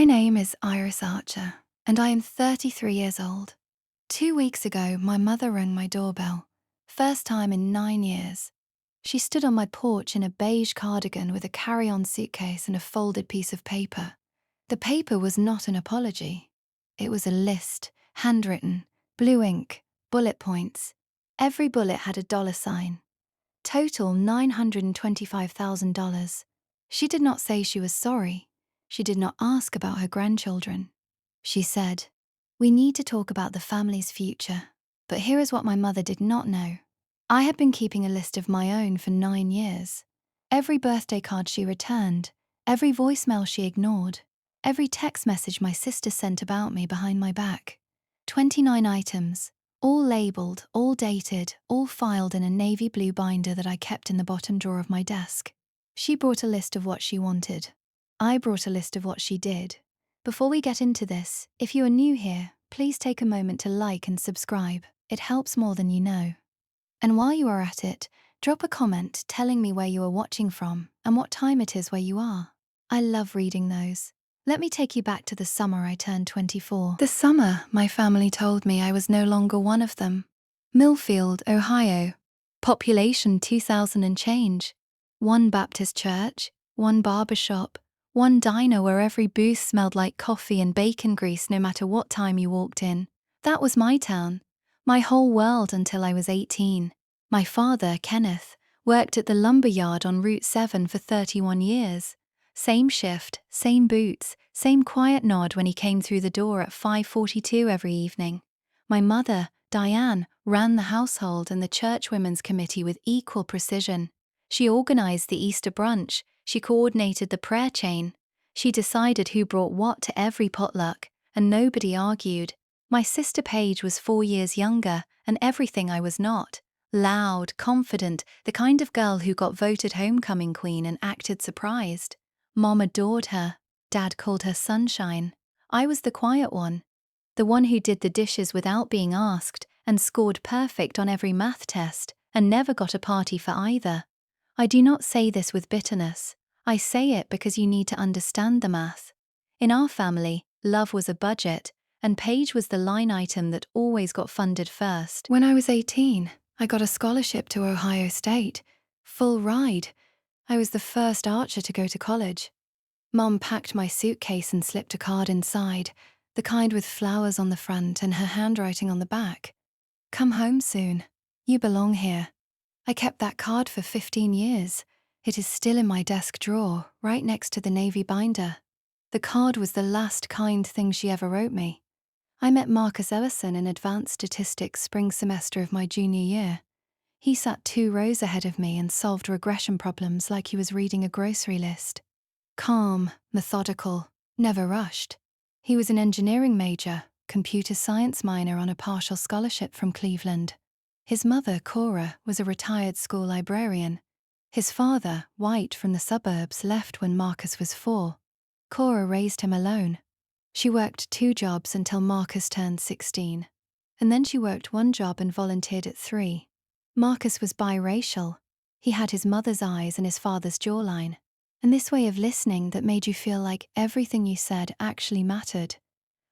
My name is Iris Archer, and I am 33 years old. 2 weeks ago, my mother rang my doorbell. First time in 9 years. She stood on my porch in a beige cardigan with a carry-on suitcase and a folded piece of paper. The paper was not an apology. It was a list, handwritten, blue ink, bullet points. Every bullet had a dollar sign. Total $925,000. She did not say she was sorry. She did not ask about her grandchildren. She said, "We need to talk about the family's future." But here is what my mother did not know. I had been keeping a list of my own for 9 years. Every birthday card she returned, every voicemail she ignored, every text message my sister sent about me behind my back. 29 items, all labeled, all dated, all filed in a navy blue binder that I kept in the bottom drawer of my desk. She brought a list of what she wanted. I brought a list of what she did. Before we get into this, if you are new here, please take a moment to like and subscribe. It helps more than you know. And while you are at it, drop a comment telling me where you are watching from and what time it is where you are. I love reading those. Let me take you back to the summer I turned 24. The summer my family told me I was no longer one of them. Millfield, Ohio. Population 2,000 and change. One Baptist church, one barber shop, one diner where every booth smelled like coffee and bacon grease no matter what time you walked in. That was my town, my whole world until I was 18. My father, Kenneth, worked at the lumber yard on Route 7 for 31 years. Same shift, same boots, same quiet nod when he came through the door at 5:42 every evening. My mother, Diane, ran the household and the church women's committee with equal precision. She organized the Easter brunch. She coordinated the prayer chain. She decided who brought what to every potluck, and nobody argued. My sister Paige was 4 years younger, and everything I was not. Loud, confident, the kind of girl who got voted homecoming queen and acted surprised. Mom adored her. Dad called her sunshine. I was the quiet one. The one who did the dishes without being asked and scored perfect on every math test and never got a party for either. I do not say this with bitterness. I say it because you need to understand the math. In our family, love was a budget, and Paige was the line item that always got funded first. When I was 18, I got a scholarship to Ohio State. Full ride. I was the first Archer to go to college. Mom packed my suitcase and slipped a card inside, the kind with flowers on the front and her handwriting on the back. "Come home soon. You belong here." I kept that card for 15 years. It is still in my desk drawer, right next to the navy binder. The card was the last kind thing she ever wrote me. I met Marcus Ellison in advanced statistics spring semester of my junior year. He sat 2 rows ahead of me and solved regression problems like he was reading a grocery list. Calm, methodical, never rushed. He was an engineering major, computer science minor on a partial scholarship from Cleveland. His mother, Cora, was a retired school librarian. His father, white from the suburbs, left when Marcus was 4. Cora raised him alone. She worked 2 jobs until Marcus turned 16. And then she worked 1 job and volunteered at 3. Marcus was biracial. He had his mother's eyes and his father's jawline. And this way of listening that made you feel like everything you said actually mattered.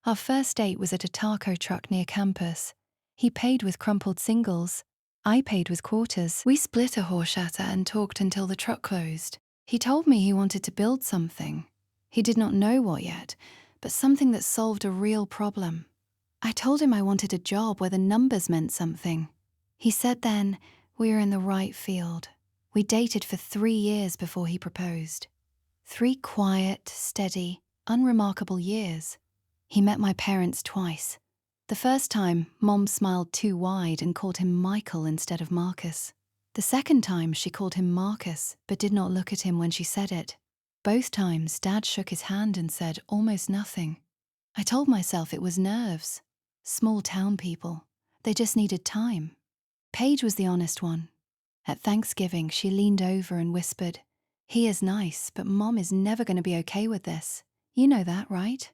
Our first date was at a taco truck near campus. He paid with crumpled singles. I paid with quarters. We split a horchata and talked until the truck closed. He told me he wanted to build something. He did not know what yet, but something that solved a real problem. I told him I wanted a job where the numbers meant something. He said then, we are in the right field. We dated for 3 years before he proposed. 3 quiet, steady, unremarkable years. He met my parents twice. The first time, Mom smiled too wide and called him Michael instead of Marcus. The second time, she called him Marcus, but did not look at him when she said it. Both times, Dad shook his hand and said almost nothing. I told myself it was nerves. Small town people. They just needed time. Paige was the honest one. At Thanksgiving, she leaned over and whispered, "He is nice, but Mom is never going to be okay with this. You know that, right?"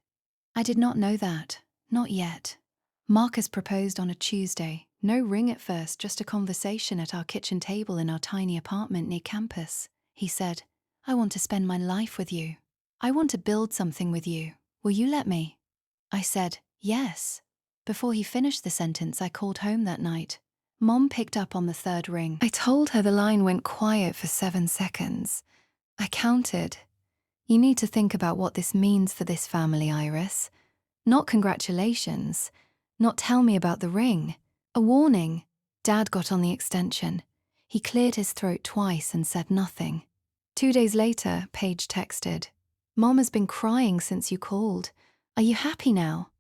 I did not know that. Not yet. Marcus proposed on a Tuesday. No ring at first, just a conversation at our kitchen table in our tiny apartment near campus. He said, "I want to spend my life with you. I want to build something with you. Will you let me? I said, yes. Before he finished the sentence, I called home that night. Mom picked up on the third ring. I told her the line went quiet for 7 seconds. I counted. You need to think about what this means for this family, Iris. Not congratulations. Not tell me about the ring. A warning. Dad got on the extension. He cleared his throat twice and said nothing. 2 days later, Paige texted, Mom has been crying since you called. Are you happy now?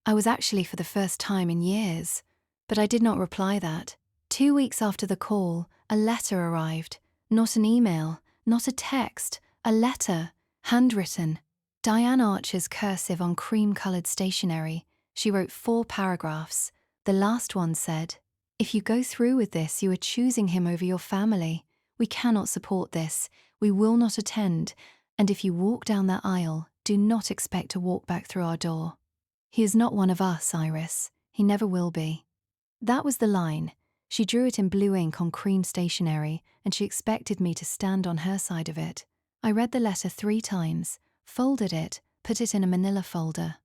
I was actually for the first time in years, but I did not reply that. 2 weeks after the call, a letter arrived. Not an email, not a text, a letter, handwritten. Diane Archer's cursive on cream-colored stationery. She wrote 4 paragraphs. The last one said, if you go through with this, you are choosing him over your family. We cannot support this. We will not attend. And if you walk down that aisle, do not expect to walk back through our door. He is not one of us, Iris. He never will be. That was the line. She drew it in blue ink on cream stationery, and she expected me to stand on her side of it. I read the letter 3 times, folded it, put it in a manila folder.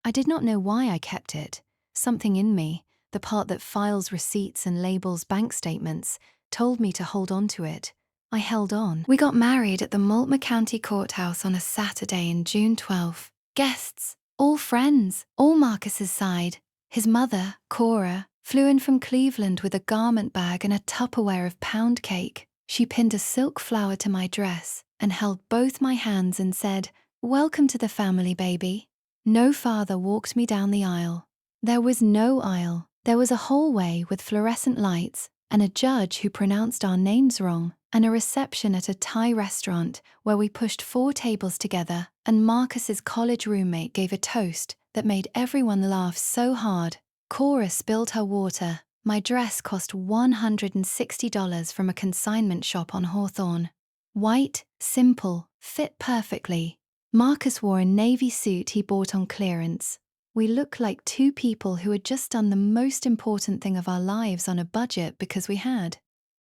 I did not know why I kept it. Something in me, the part that files receipts and labels bank statements, told me to hold on to it. I held on. We got married at the Multnomah County Courthouse on a Saturday in June 12. Guests, all friends, all Marcus's side. His mother, Cora, flew in from Cleveland with a garment bag and a Tupperware of pound cake. She pinned a silk flower to my dress and held both my hands and said, welcome to the family, baby. No father walked me down the aisle. There was no aisle. There was a hallway with fluorescent lights and a judge who pronounced our names wrong, and a reception at a Thai restaurant where we pushed 4 tables together and Marcus's college roommate gave a toast that made everyone laugh so hard. Cora spilled her water. My dress cost $160 from a consignment shop on Hawthorne. White, simple, fit perfectly. Marcus wore a navy suit he bought on clearance. We looked like 2 people who had just done the most important thing of our lives on a budget because we had.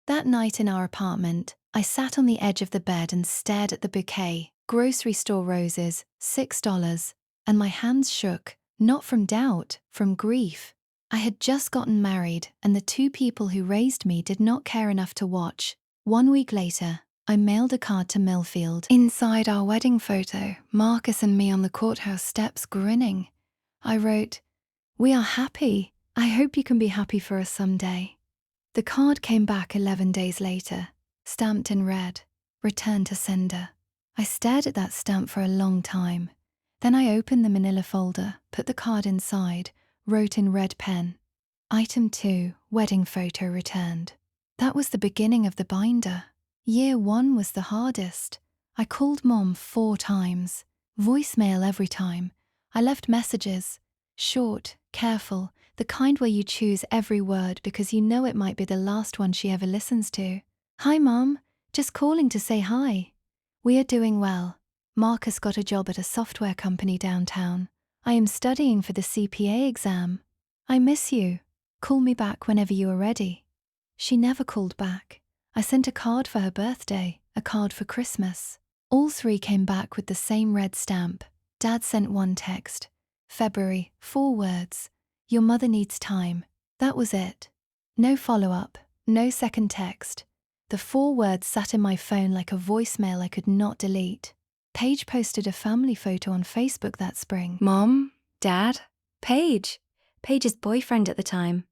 That night in our apartment, I sat on the edge of the bed and stared at the bouquet, grocery store roses, $6, and my hands shook, not from doubt, from grief. I had just gotten married, and the 2 people who raised me did not care enough to watch. 1 week later, I mailed a card to Millfield. Inside our wedding photo, Marcus and me on the courthouse steps grinning. I wrote, we are happy. I hope you can be happy for us someday. The card came back 11 days later, stamped in red, returned to sender. I stared at that stamp for a long time. Then I opened the manila folder, put the card inside, wrote in red pen, Item 2, wedding photo returned. That was the beginning of the binder. Year 1 was the hardest. I called Mom 4 times, voicemail every time. I left messages, short, careful, the kind where you choose every word because you know it might be the last one she ever listens to. Hi, Mom. Just calling to say hi. We are doing well. Marcus got a job at a software company downtown. I am studying for the CPA exam. I miss you. Call me back whenever you are ready. She never called back. I sent a card for her birthday, a card for Christmas. All 3 came back with the same red stamp. Dad sent 1 text. February, 4 words. Your mother needs time. That was it. No follow-up, no second text. The 4 words sat in my phone like a voicemail I could not delete. Paige posted a family photo on Facebook that spring. Mom, Dad, Paige. Paige's boyfriend at the time.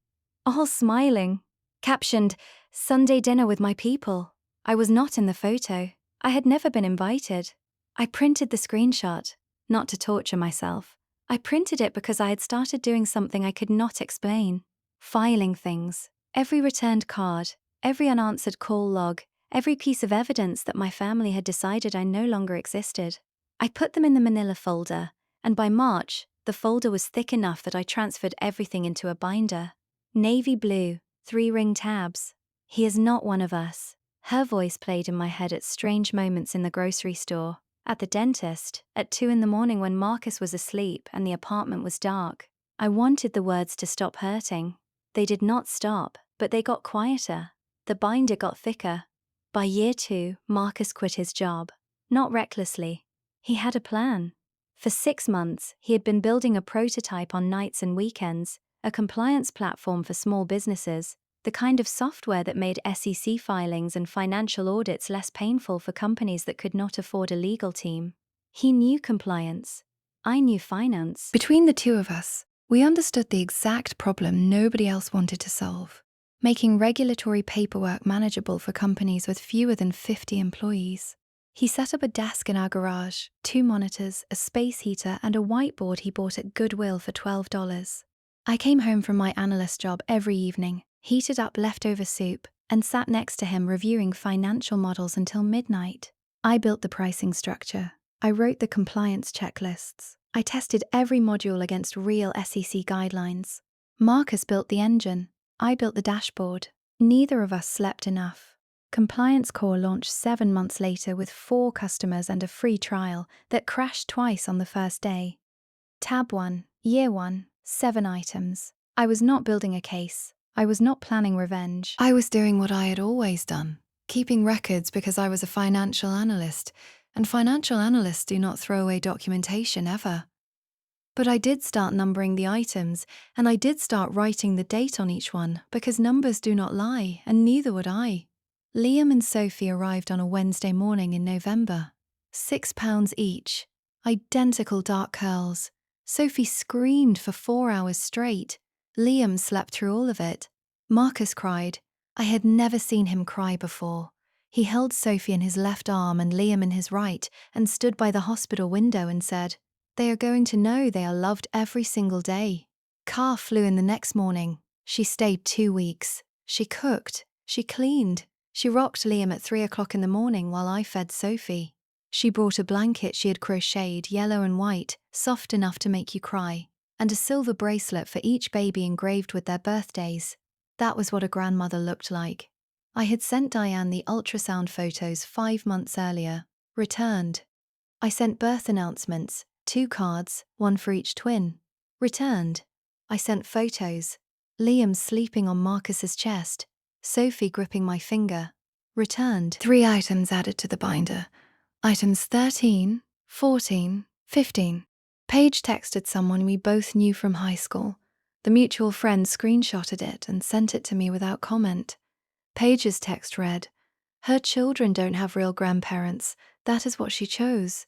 All smiling. Captioned, Sunday dinner with my people. I was not in the photo. I had never been invited. I printed the screenshot, not to torture myself. I printed it because I had started doing something I could not explain. Filing things. Every returned card, every unanswered call log, every piece of evidence that my family had decided I no longer existed. I put them in the manila folder, and by March, the folder was thick enough that I transferred everything into a binder. Navy blue, 3-ring tabs. He is not one of us. Her voice played in my head at strange moments in the grocery store, at the dentist, at 2 in the morning when Marcus was asleep and the apartment was dark. I wanted the words to stop hurting. They did not stop, but they got quieter. The binder got thicker. By year 2, Marcus quit his job. Not recklessly. He had a plan. For 6 months, he had been building a prototype on nights and weekends, a compliance platform for small businesses, the kind of software that made SEC filings and financial audits less painful for companies that could not afford a legal team. He knew compliance. I knew finance. Between the two of us, we understood the exact problem nobody else wanted to solve: making regulatory paperwork manageable for companies with fewer than 50 employees. He set up a desk in our garage, 2 monitors, a space heater, and a whiteboard he bought at Goodwill for $12. I came home from my analyst job every evening, heated up leftover soup, and sat next to him reviewing financial models until midnight. I built the pricing structure. I wrote the compliance checklists. I tested every module against real SEC guidelines. Marcus built the engine. I built the dashboard. Neither of us slept enough. Compliance Core launched 7 months later with 4 customers and a free trial that crashed twice on the first day. Tab 1, Year 1, 7 items. I was not building a case. I was not planning revenge. I was doing what I had always done, keeping records because I was a financial analyst, and financial analysts do not throw away documentation ever. But I did start numbering the items, and I did start writing the date on each one, because numbers do not lie, and neither would I. Liam and Sophie arrived on a Wednesday morning in November. £6 each. Identical dark curls. Sophie screamed for 4 hours straight. Liam slept through all of it. Marcus cried. I had never seen him cry before. He held Sophie in his left arm and Liam in his right, and stood by the hospital window and said, "They are going to know they are loved every single day." Car flew in the next morning. She stayed 2 weeks. She cooked. She cleaned. She rocked Liam at 3 o'clock in the morning while I fed Sophie. She brought a blanket she had crocheted, yellow and white, soft enough to make you cry, and a silver bracelet for each baby engraved with their birthdays. That was what a grandmother looked like. I had sent Diane the ultrasound photos 5 months earlier. Returned. I sent birth announcements, 2 cards, 1 for each twin. Returned. I sent photos. Liam sleeping on Marcus's chest, Sophie gripping my finger. Returned. 3 items added to the binder. Items 13, 14, 15. Paige texted someone we both knew from high school. The mutual friend screenshotted it and sent it to me without comment. Paige's text read, "Her children don't have real grandparents. That is what she chose."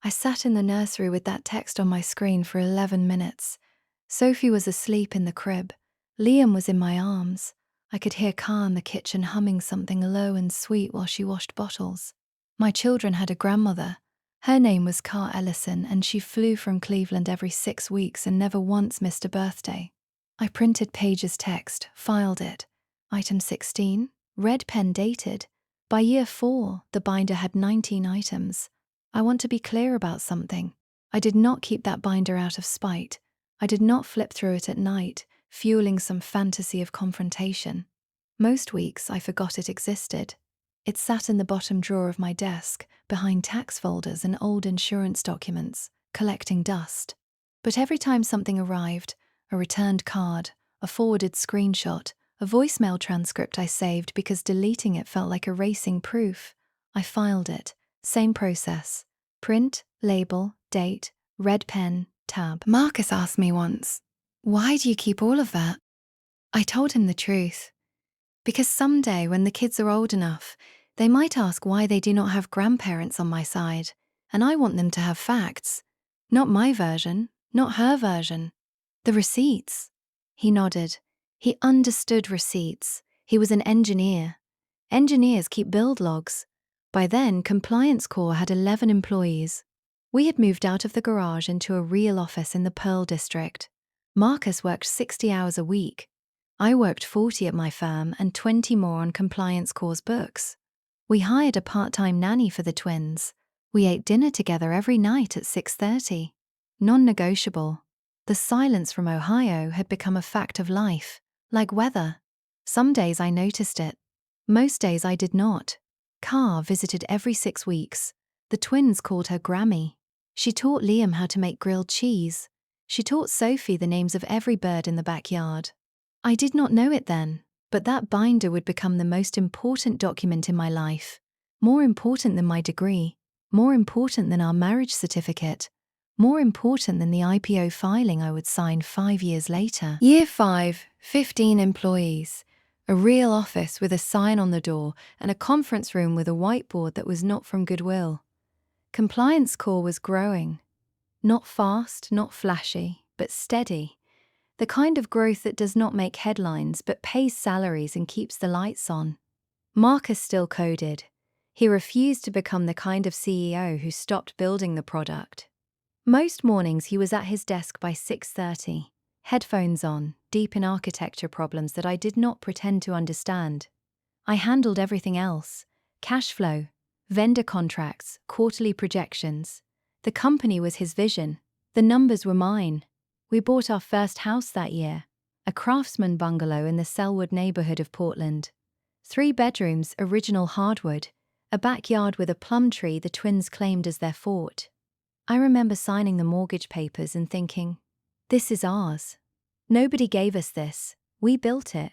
I sat in the nursery with that text on my screen for 11 minutes. Sophie was asleep in the crib. Liam was in my arms. I could hear Kaa in the kitchen humming something low and sweet while she washed bottles. My children had a grandmother. Her name was Kaa Ellison, and she flew from Cleveland every 6 weeks and never once missed a birthday. I printed Paige's text, filed it. Item 16, red pen dated. By year 4, the binder had 19 items. I want to be clear about something. I did not keep that binder out of spite. I did not flip through it at night, fueling some fantasy of confrontation. Most weeks I forgot it existed. It sat in the bottom drawer of my desk, behind tax folders and old insurance documents, collecting dust. But every time something arrived, a returned card, a forwarded screenshot, a voicemail transcript I saved because deleting it felt like erasing proof, I filed it. Same process. Print, label, date, red pen, tab. Marcus asked me once, "Why do you keep all of that?" I told him the truth. Because someday when the kids are old enough, they might ask why they do not have grandparents on my side, and I want them to have facts. Not my version, not her version. The receipts. He nodded. He understood receipts. He was an engineer. Engineers keep build logs. By then, Compliance Core had 11 employees. We had moved out of the garage into a real office in the Pearl District. Marcus worked 60 hours a week. I worked 40 at my firm and 20 more on Compliance Core's books. We hired a part-time nanny for the twins. We ate dinner together every night at 6:30. Non-negotiable. The silence from Ohio had become a fact of life, like weather. Some days I noticed it. Most days I did not. Kaa visited every 6 weeks. The twins called her Grammy. She taught Liam how to make grilled cheese. She taught Sophie the names of every bird in the backyard. I did not know it then, but that binder would become the most important document in my life. More important than my degree. More important than our marriage certificate. more important than the IPO filing I would sign 5 years later. Year 5, 15 employees. A real office with a sign on the door and a conference room with a whiteboard that was not from Goodwill. Compliance core was growing. Not fast, not flashy, but steady. The kind of growth that does not make headlines but pays salaries and keeps the lights on. Marcus still coded. He refused to become the kind of CEO who stopped building the product. Most mornings he was at his desk by 6:30, headphones on, deep in architecture problems that I did not pretend to understand. I handled everything else: cash flow, vendor contracts, quarterly projections. The company was his vision. The numbers were mine. We bought our first house that year, a craftsman bungalow in the Selwood neighborhood of Portland. 3 bedrooms, original hardwood, a backyard with a plum tree the twins claimed as their fort. I remember signing the mortgage papers and thinking, this is ours. Nobody gave us this. We built it.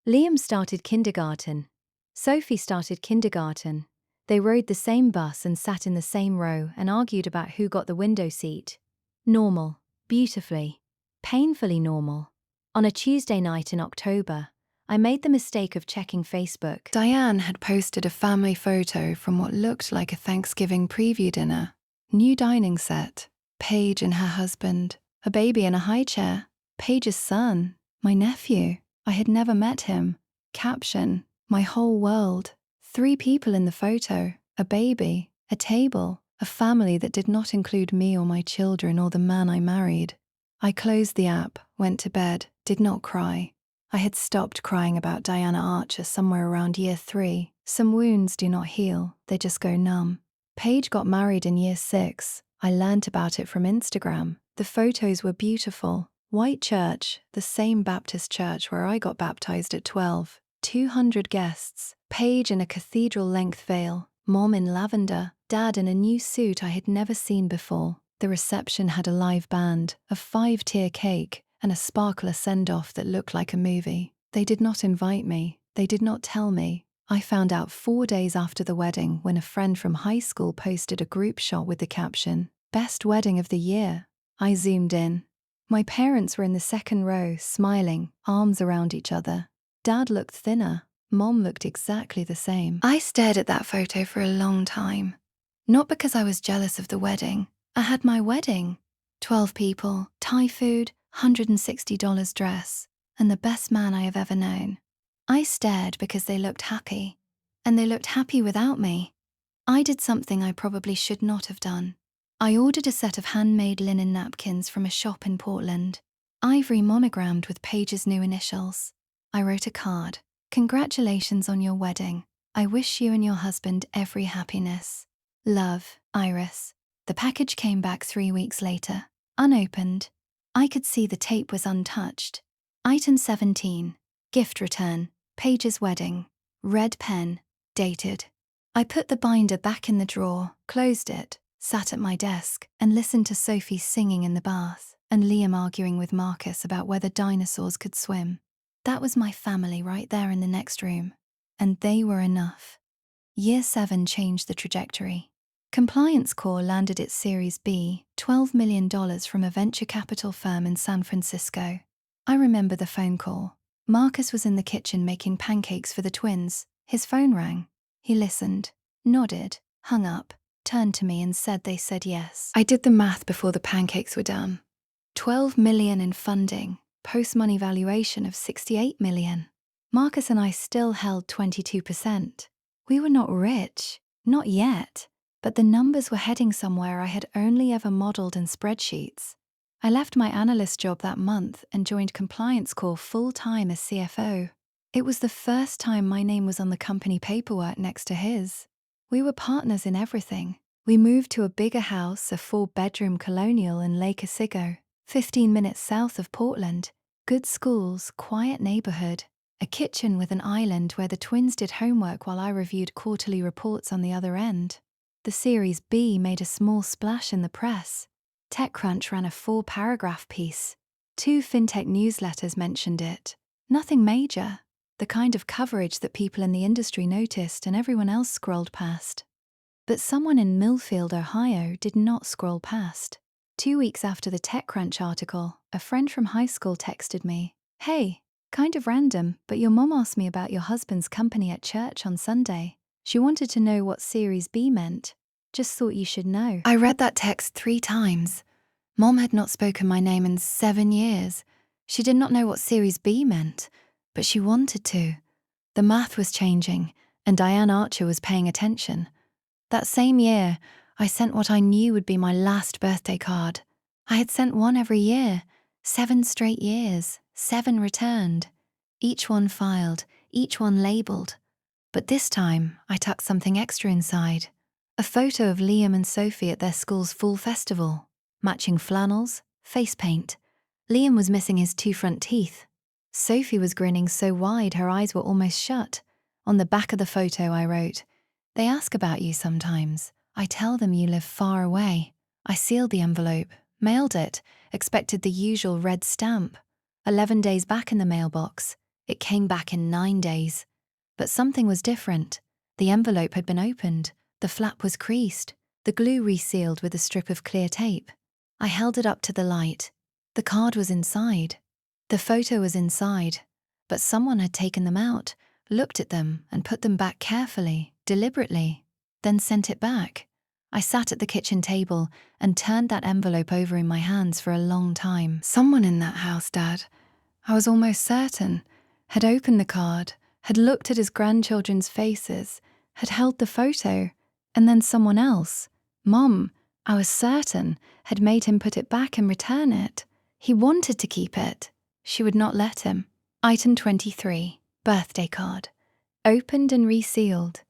Liam started kindergarten. Sophie started kindergarten. They rode the same bus and sat in the same row and argued about who got the window seat. Normal, beautifully, painfully normal. On a Tuesday night in October, I made the mistake of checking Facebook. Diane had posted a family photo from what looked like a Thanksgiving preview dinner. New dining set, Paige and her husband, a baby in a high chair, Paige's son, my nephew. I had never met him. Caption, my whole world. 3 people in the photo, a baby, a table, a family that did not include me or my children or the man I married. I closed the app, went to bed, did not cry. I had stopped crying about Diana Archer somewhere around year 3. Some wounds do not heal, they just go numb. Paige got married in year 6. I learnt about it from Instagram. The photos were beautiful. White church, the same Baptist church where I got baptized at 12. 200 guests. Paige in a cathedral-length veil, Mom in lavender, Dad in a new suit I had never seen before. The reception had a live band, a 5-tier cake, and a sparkler send-off that looked like a movie. They did not invite me. They did not tell me. I found out 4 days after the wedding when a friend from high school posted a group shot with the caption, "Best wedding of the year." I zoomed in. My parents were in the second row, smiling, arms around each other. Dad looked thinner. Mom looked exactly the same. I stared at that photo for a long time. Not because I was jealous of the wedding. I had my wedding. 12 people, Thai food, $160 dress, and the best man I have ever known. I stared because they looked happy, and they looked happy without me. I did something I probably should not have done. I ordered a set of handmade linen napkins from a shop in Portland, ivory monogrammed with Paige's new initials. I wrote a card. Congratulations on your wedding. I wish you and your husband every happiness. Love, Iris. The package came back 3 weeks later, unopened. I could see the tape was untouched. Item 17, gift return, Paige's wedding, red pen, dated. I put the binder back in the drawer, closed it, sat at my desk, and listened to Sophie singing in the bath, and Liam arguing with Marcus about whether dinosaurs could swim. That was my family right there in the next room, and they were enough. Year 7 changed the trajectory. Compliance Core landed its Series B, $12 million from a venture capital firm in San Francisco. I remember the phone call. Marcus was in the kitchen making pancakes for the twins. His phone rang. He listened, nodded, hung up, turned to me and said they said yes. I did the math before the pancakes were done. $12 million in funding, post-money valuation of $68 million. Marcus and I still held 22%. We were not rich, not yet, but the numbers were heading somewhere I had only ever modeled in spreadsheets. I left my analyst job that month and joined Compliance Core full-time as CFO. It was the first time my name was on the company paperwork next to his. We were partners in everything. We moved to a bigger house, a 4-bedroom colonial in Lake Osseo, 15 minutes south of Portland. Good schools, quiet neighborhood, a kitchen with an island where the twins did homework while I reviewed quarterly reports on the other end. The Series B made a small splash in the press. TechCrunch ran a 4-paragraph piece. 2 fintech newsletters mentioned it. Nothing major. The kind of coverage that people in the industry noticed and everyone else scrolled past. But someone in Millfield, Ohio did not scroll past. 2 weeks after the TechCrunch article, a friend from high school texted me, "Hey, kind of random, but your mom asked me about your husband's company at church on Sunday. She wanted to know what Series B meant. Just thought you should know." I read that text 3 times. Mom had not spoken my name in 7 years. She did not know what Series B meant, but she wanted to. The math was changing, and Diane Archer was paying attention. That same year, I sent what I knew would be my last birthday card. I had sent one every year, 7 straight years, 7 returned. Each one filed, each one labelled. But this time, I tucked something extra inside. A photo of Liam and Sophie at their school's fall festival. Matching flannels, face paint. Liam was missing his 2 front teeth. Sophie was grinning so wide her eyes were almost shut. On the back of the photo I wrote, "They ask about you sometimes. I tell them you live far away." I sealed the envelope, mailed it, expected the usual red stamp. 11 days back in the mailbox. It came back in 9 days. But something was different. The envelope had been opened. The flap was creased. The glue resealed with a strip of clear tape. I held it up to the light. The card was inside. The photo was inside. But someone had taken them out, looked at them, and put them back carefully, deliberately, then sent it back. I sat at the kitchen table and turned that envelope over in my hands for a long time. Someone in that house, Dad, I was almost certain, had opened the card, had looked at his grandchildren's faces, had held the photo, and then someone else, Mom, I was certain, had made him put it back and return it. He wanted to keep it. She would not let him. Item 23, birthday card. Opened and resealed.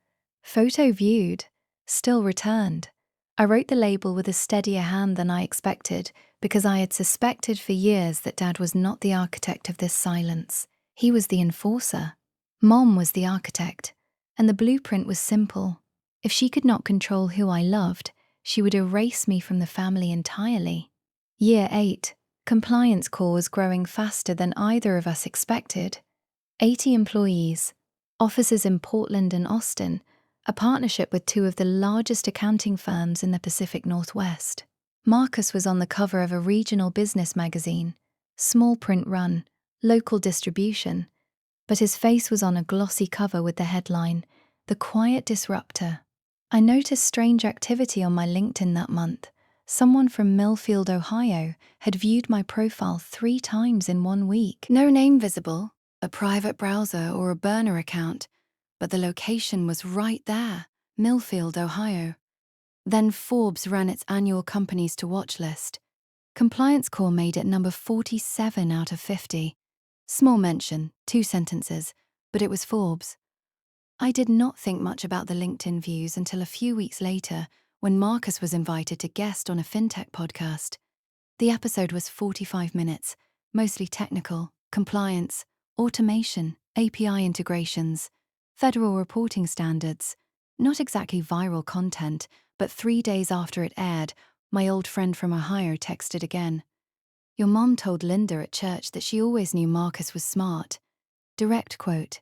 Photo viewed. Still returned. I wrote the label with a steadier hand than I expected because I had suspected for years that Dad was not the architect of this silence. He was the enforcer. Mom was the architect. And the blueprint was simple. If she could not control who I loved, she would erase me from the family entirely. Year 8. Compliance core was growing faster than either of us expected. 80 employees, offices in Portland and Austin, a partnership with 2 of the largest accounting firms in the Pacific Northwest. Marcus was on the cover of a regional business magazine, small print run, local distribution, but his face was on a glossy cover with the headline, "The Quiet Disruptor." I noticed strange activity on my LinkedIn that month. Someone from Millfield, Ohio, had viewed my profile 3 times in 1 week. No name visible, a private browser or a burner account, but the location was right there, Millfield, Ohio. Then Forbes ran its annual companies to watch list. Compliance Core made it number 47 out of 50. Small mention, 2 sentences, but it was Forbes. I did not think much about the LinkedIn views until a few weeks later when Marcus was invited to guest on a fintech podcast. The episode was 45 minutes, mostly technical, compliance, automation, API integrations, federal reporting standards. Not exactly viral content, but 3 days after it aired, my old friend from Ohio texted again. "Your mom told Linda at church that she always knew Marcus was smart." Direct quote.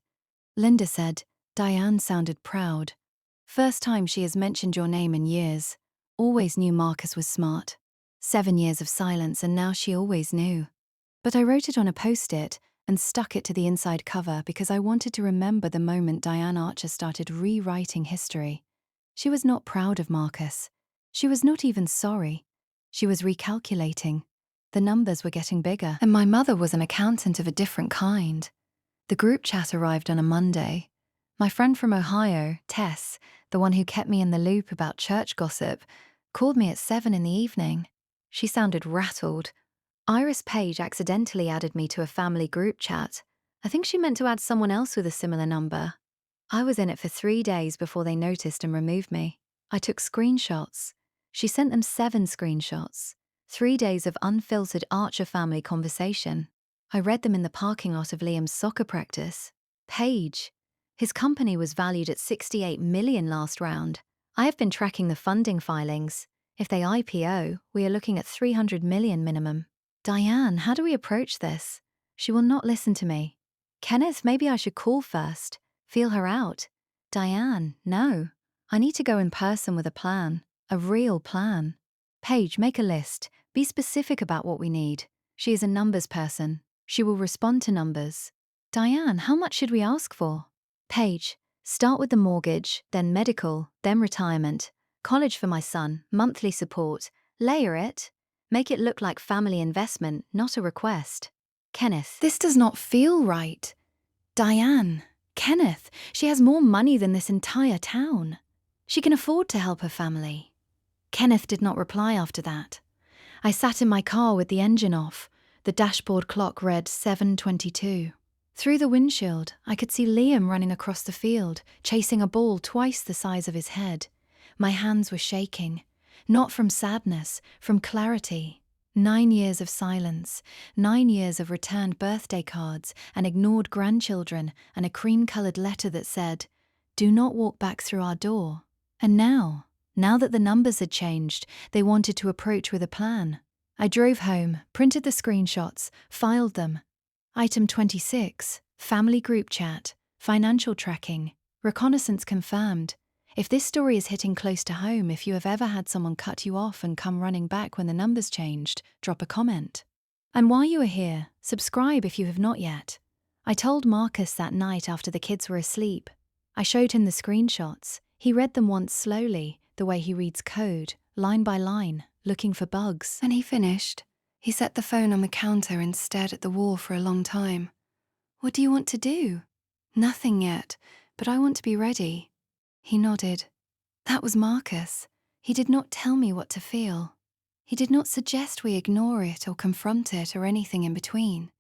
Linda said, "Diane sounded proud. First time she has mentioned your name in years. Always knew Marcus was smart. 7 years of silence and now she always knew." But I wrote it on a post-it and stuck it to the inside cover because I wanted to remember the moment Diane Archer started rewriting history. She was not proud of Marcus. She was not even sorry. She was recalculating. The numbers were getting bigger. And my mother was an accountant of a different kind. The group chat arrived on a Monday. My friend from Ohio, Tess, the one who kept me in the loop about church gossip, called me at 7 in the evening. She sounded rattled. Iris Page accidentally added me to a family group chat. I think she meant to add someone else with a similar number. I was in it for 3 days before they noticed and removed me. I took screenshots. She sent them 7 screenshots. 3 days of unfiltered Archer family conversation. I read them in the parking lot of Liam's soccer practice. Page. His company was valued at $68 million last round. I have been tracking the funding filings. If they IPO, we are looking at $300 million minimum. Diane, how do we approach this? She will not listen to me. Kenneth, maybe I should call first. Feel her out. Diane, no. I need to go in person with a plan. A real plan. Paige, make a list. Be specific about what we need. She is a numbers person. She will respond to numbers. Diane, how much should we ask for? Paige, start with the mortgage, then medical, then retirement, college for my son, monthly support. Layer it. Make it look like family investment, not a request. Kenneth. This does not feel right. Diane, Kenneth, she has more money than this entire town. She can afford to help her family. Kenneth did not reply after that. I sat in my car with the engine off. The dashboard clock read 7:22. Through the windshield, I could see Liam running across the field, chasing a ball twice the size of his head. My hands were shaking, not from sadness, from clarity. 9 years of silence, 9 years of returned birthday cards and ignored grandchildren and a cream-coloured letter that said, "Do not walk back through our door." And now that the numbers had changed, they wanted to approach with a plan. I drove home, printed the screenshots, filed them. Item 26, family group chat, financial tracking, reconnaissance confirmed. If this story is hitting close to home, if you have ever had someone cut you off and come running back when the numbers changed, drop a comment. And while you are here, subscribe if you have not yet. I told Marcus that night after the kids were asleep. I showed him the screenshots. He read them once slowly, the way he reads code, line by line, looking for bugs. When he finished, he set the phone on the counter and stared at the wall for a long time. "What do you want to do?" "Nothing yet, but I want to be ready." He nodded. That was Marcus. He did not tell me what to feel. He did not suggest we ignore it or confront it or anything in between.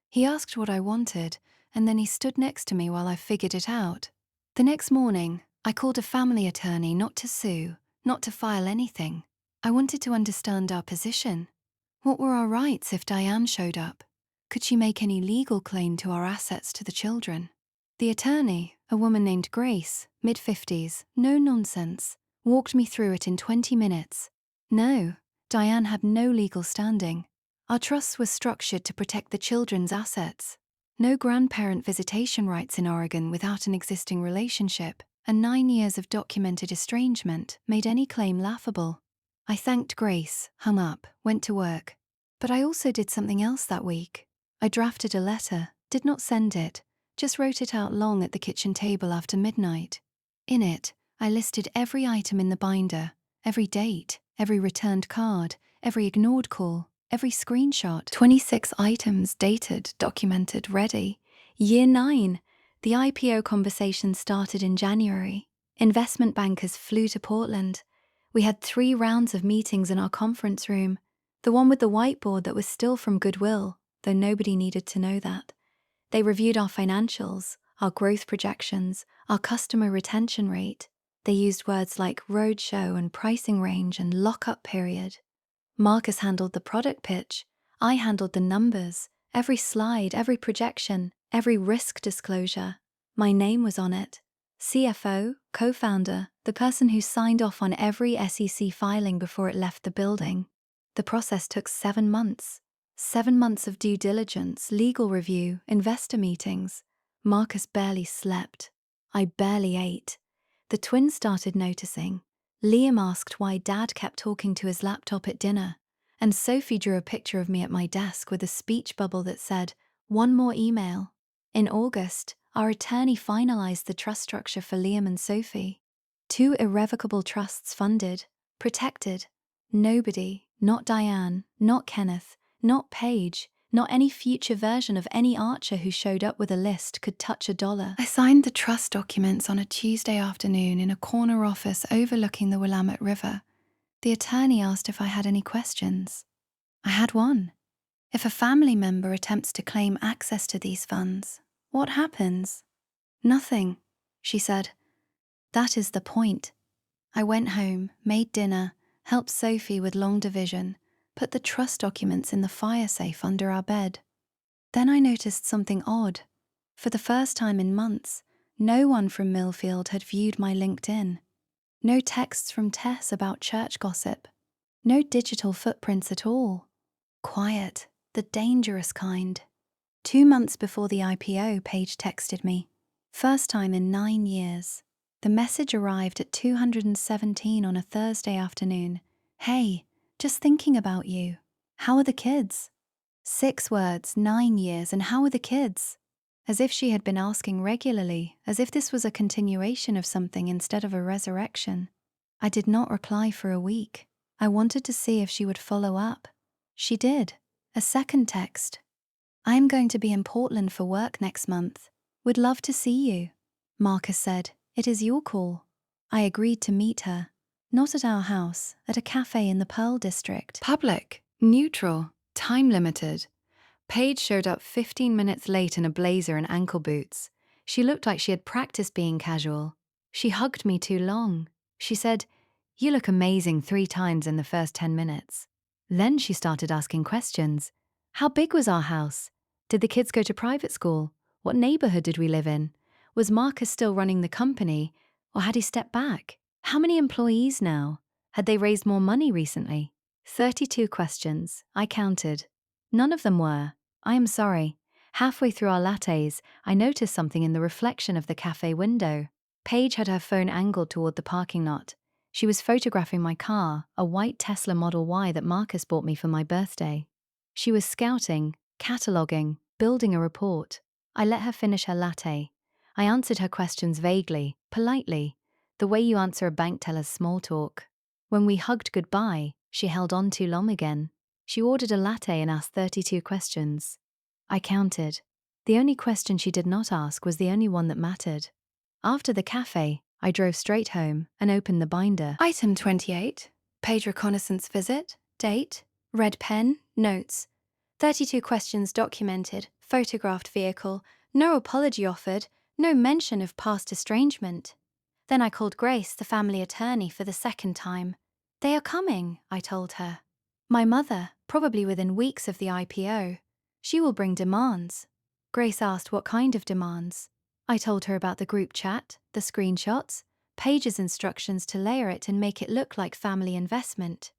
He asked what I wanted, and then he stood next to me while I figured it out. The next morning, I called a family attorney not to sue, not to file anything. I wanted to understand our position. What were our rights if Diane showed up? Could she make any legal claim to our assets to the children? The attorney, a woman named Grace, mid-50s, no nonsense, walked me through it in 20 minutes. No, Diane had no legal standing. Our trusts were structured to protect the children's assets. No grandparent visitation rights in Oregon without an existing relationship, and 9 years of documented estrangement made any claim laughable. I thanked Grace, hung up, went to work. But I also did something else that week. I drafted a letter, did not send it, just wrote it out long at the kitchen table after midnight. In it, I listed every item in the binder, every date, every returned card, every ignored call, every screenshot. 26 items dated, documented, ready. Year 9. The IPO conversation started in January. Investment bankers flew to Portland. We had 3 rounds of meetings in our conference room. The one with the whiteboard that was still from Goodwill, though nobody needed to know that. They reviewed our financials, our growth projections, our customer retention rate. They used words like roadshow and pricing range and lock-up period. Marcus handled the product pitch. I handled the numbers, every slide, every projection, every risk disclosure. My name was on it. CFO, co-founder, the person who signed off on every SEC filing before it left the building. The process took 7 months. 7 months of due diligence, legal review, investor meetings. Marcus barely slept. I barely ate. The twins started noticing. Liam asked why Dad kept talking to his laptop at dinner, and Sophie drew a picture of me at my desk with a speech bubble that said, "One more email." In August, our attorney finalized the trust structure for Liam and Sophie. 2 irrevocable trusts funded, protected. Nobody, not Diane, not Kenneth, not Paige, not any future version of any Archer who showed up with a list could touch $1. I signed the trust documents on a Tuesday afternoon in a corner office overlooking the Willamette River. The attorney asked if I had any questions. I had one. If a family member attempts to claim access to these funds, what happens? Nothing, she said. That is the point. I went home, made dinner, helped Sophie with long division, put the trust documents in the fire safe under our bed. Then I noticed something odd. For the first time in months, no one from Millfield had viewed my LinkedIn. No texts from Tess about church gossip. No digital footprints at all. Quiet, the dangerous kind. 2 months before the IPO, Paige texted me. First time in 9 years. The message arrived at 217 on a Thursday afternoon. "Hey, just thinking about you." How are the kids? 6 words, 9 years, and how are the kids? As if she had been asking regularly, as if this was a continuation of something instead of a resurrection. I did not reply for a week. I wanted to see if she would follow up. She did. A second text. I am going to be in Portland for work next month. Would love to see you. Marcus said, it is your call. I agreed to meet her. Not at our house, at a cafe in the Pearl District. Public, neutral, time limited. Paige showed up 15 minutes late in a blazer and ankle boots. She looked like she had practiced being casual. She hugged me too long. She said, "You look amazing 3 times in the first 10 minutes. Then she started asking questions. How big was our house? Did the kids go to private school? What neighborhood did we live in? Was Marcus still running the company, or had he stepped back? How many employees now? Had they raised more money recently?" 32 questions. I counted. None of them were, "I am sorry." Halfway through our lattes, I noticed something in the reflection of the cafe window. Paige had her phone angled toward the parking lot. She was photographing my car, a white Tesla Model Y that Marcus bought me for my birthday. She was scouting, cataloging, building a report. I let her finish her latte. I answered her questions vaguely, politely, the way you answer a bank teller's small talk. When we hugged goodbye, she held on too long again. She ordered a latte and asked 32 questions. I counted. The only question she did not ask was the only one that mattered. After the cafe, I drove straight home and opened the binder. Item 28. Page reconnaissance visit. Date. Red pen. Notes. 32 questions documented. Photographed vehicle. No apology offered. No mention of past estrangement. Then I called Grace, the family attorney, for the second time. They are coming, I told her. My mother, probably within weeks of the IPO. She will bring demands. Grace asked what kind of demands. I told her about the group chat, the screenshots, Paige's instructions to layer it and make it look like family investment.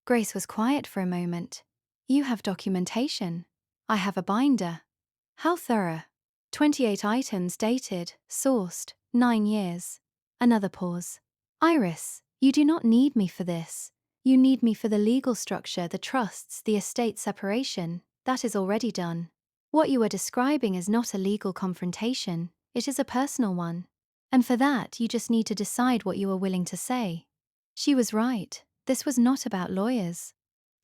Grace was quiet for a moment. You have documentation. I have a binder. How thorough. 28 items dated, sourced, 9 years. Another pause. Iris, you do not need me for this. You need me for the legal structure, the trusts, the estate separation. That is already done. What you are describing is not a legal confrontation. It is a personal one. And for that, you just need to decide what you are willing to say. She was right. This was not about lawyers.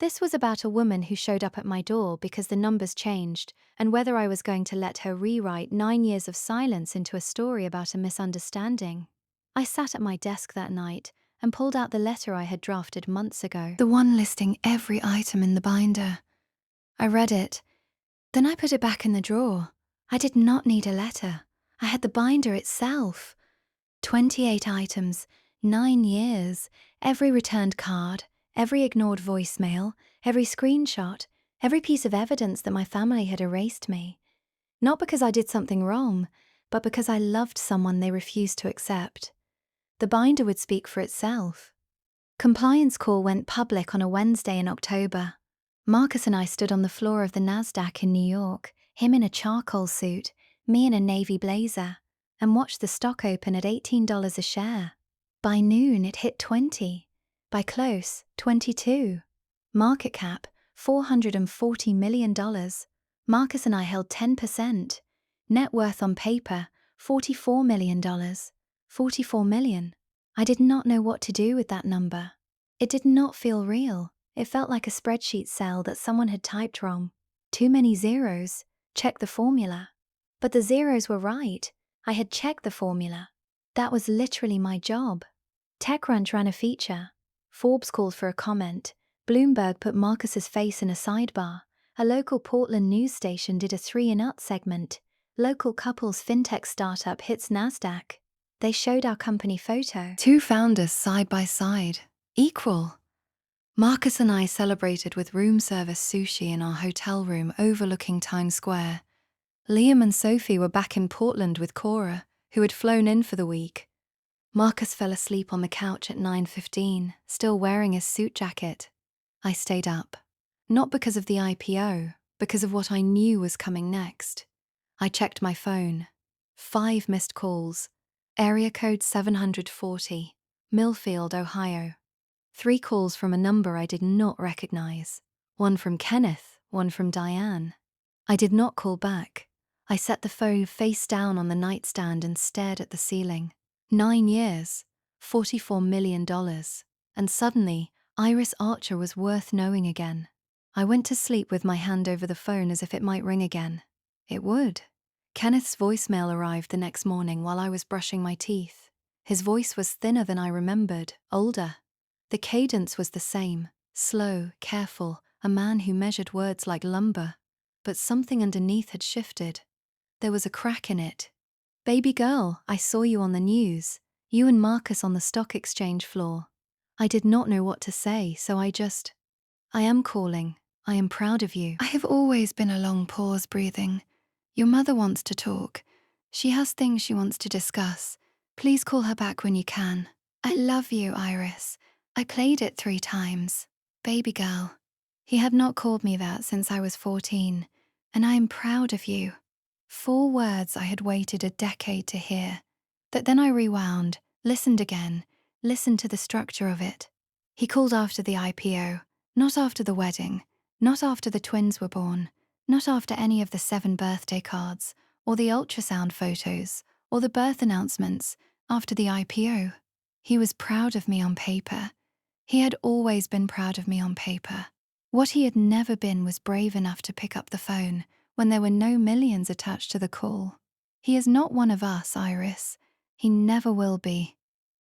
This was about a woman who showed up at my door because the numbers changed, and whether I was going to let her rewrite 9 years of silence into a story about a misunderstanding. I sat at my desk that night and pulled out the letter I had drafted months ago. The one listing every item in the binder. I read it. Then I put it back in the drawer. I did not need a letter. I had the binder itself. 28 items, 9 years, every returned card, every ignored voicemail, every screenshot, every piece of evidence that my family had erased me. Not because I did something wrong, but because I loved someone they refused to accept. The binder would speak for itself. Compliance call went public on a Wednesday in October. Marcus and I stood on the floor of the NASDAQ in New York, him in a charcoal suit, me in a navy blazer, and watched the stock open at $18 a share. By noon, it hit 20. By close, 22. Market cap, $440 million. Marcus and I held 10%. Net worth on paper, $44 million. 44 million. I did not know what to do with that number. It did not feel real. It felt like a spreadsheet cell that someone had typed wrong. Too many zeros. Check the formula. But the zeros were right. I had checked the formula. That was literally my job. TechCrunch ran a feature. Forbes called for a comment. Bloomberg put Marcus's face in a sidebar. A local Portland news station did a 3-in-1 segment. Local couples fintech startup hits NASDAQ. They showed our company photo. 2 founders side by side, equal. Marcus and I celebrated with room service sushi in our hotel room overlooking Times Square. Liam and Sophie were back in Portland with Cora, who had flown in for the week. Marcus fell asleep on the couch at 9:15, still wearing his suit jacket. I stayed up, not because of the IPO, because of what I knew was coming next. I checked my phone. 5 missed calls. Area code 740, Millfield, Ohio. 3 calls from a number I did not recognize. One from Kenneth, one from Diane. I did not call back. I set the phone face down on the nightstand and stared at the ceiling. 9 years, $44 million. And suddenly, Iris Archer was worth knowing again. I went to sleep with my hand over the phone as if it might ring again. It would. Kenneth's voicemail arrived the next morning while I was brushing my teeth. His voice was thinner than I remembered, older. The cadence was the same, slow, careful, a man who measured words like lumber. But something underneath had shifted. There was a crack in it. "Baby girl, I saw you on the news. You and Marcus on the stock exchange floor." I did not know what to say, so I am calling. I am proud of you. I have always been a long pause breathing. Your mother wants to talk. She has things she wants to discuss. Please call her back when you can. I love you, Iris. I played it 3 times. Baby girl. He had not called me that since I was 14, and I am proud of you. 4 words I had waited a decade to hear. That then I rewound, listened again, listened to the structure of it. He called after the IPO, not after the wedding, not after the twins were born, not after any of the 7 birthday cards, or the ultrasound photos, or the birth announcements, after the IPO. He was proud of me on paper. He had always been proud of me on paper. What he had never been was brave enough to pick up the phone when there were no millions attached to the call. He is not one of us, Iris. He never will be.